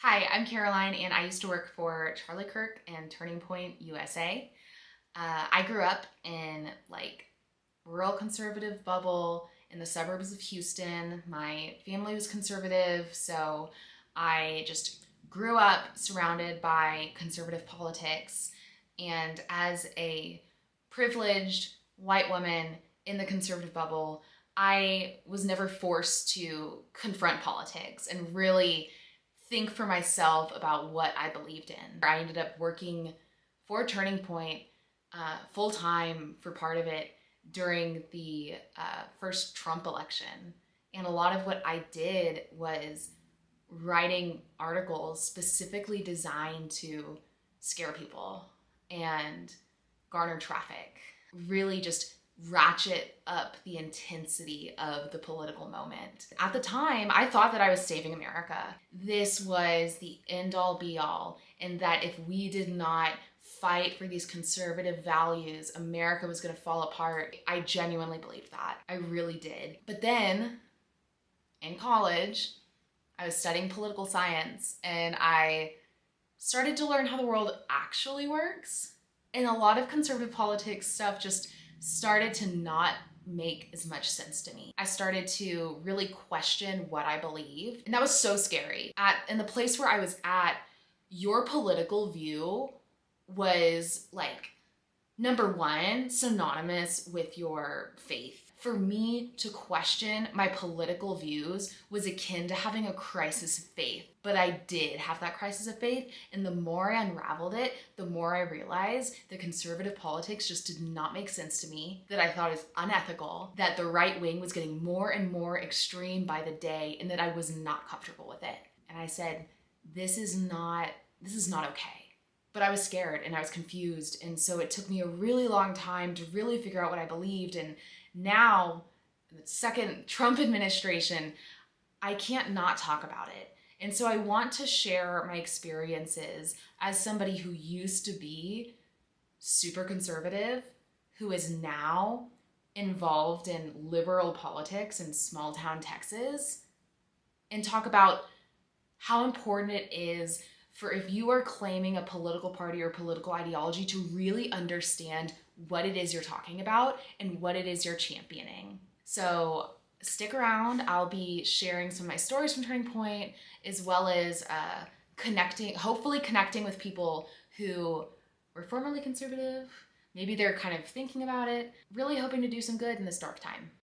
Hi, I'm Caroline, and I used to work for Charlie Kirk and Turning Point USA. I grew up in rural conservative bubble in the suburbs of Houston. My family was conservative, so I just grew up surrounded by conservative politics. And as a privileged white woman in the conservative bubble, I was never forced to confront politics and really think for myself about what I believed in. I ended up working for Turning Point full time for part of it during the first Trump election. And a lot of what I did was writing articles specifically designed to scare people and garner traffic. Really just ratchet up the intensity of the political moment. At the time, I thought that I was saving America. This was the end-all be-all, and that if we did not fight for these conservative values, America was going to fall apart. I genuinely believed that. I really did. But then, in college, I was studying political science, and I started to learn how the world actually works. And a lot of conservative politics stuff just started to not make as much sense to me. I started to really question what I believed, and that was so scary. In the place where I was at, your political view was number one, synonymous with your faith. For me to question my political views was akin to having a crisis of faith. But I did have that crisis of faith, and the more I unraveled it, the more I realized that conservative politics just did not make sense to me, that I thought it was unethical, that the right wing was getting more and more extreme by the day, and that I was not comfortable with it. And I said, this is not okay. But I was scared and I was confused, and so it took me a really long time to really figure out what I believed. And now, in the second Trump administration, I can't not talk about it. And so I want to share my experiences as somebody who used to be super conservative, who is now involved in liberal politics in small town Texas, and talk about how important it is for, if you are claiming a political party or political ideology, to really understand what it is you're talking about and what it is you're championing. So stick around. I'll be sharing some of my stories from Turning Point, as well as hopefully connecting with people who were formerly conservative. Maybe they're kind of thinking about it. Really hoping to do some good in this dark time.